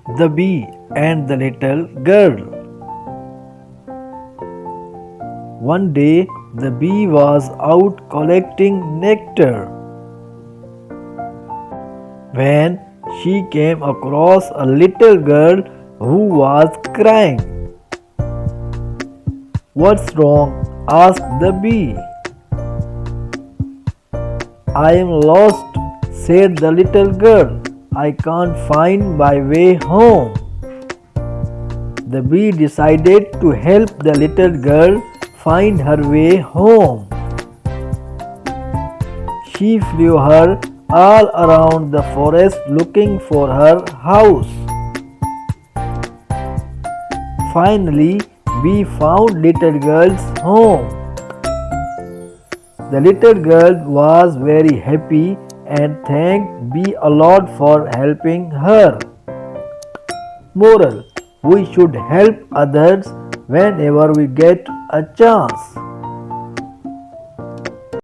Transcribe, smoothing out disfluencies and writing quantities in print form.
The bee and the little girl. One day the bee was out collecting nectar when she came across a little girl who was crying. "What's wrong?" asked the bee. "I am lost," said the little girl. "I can't find my way home." The bee decided to help the little girl find her way home. She flew her all around the forest looking for her house. Finally, Bee found little girl's home. The little girl was very happy and thanked Bee a lot for helping her. Moral: we should help others whenever we get a chance.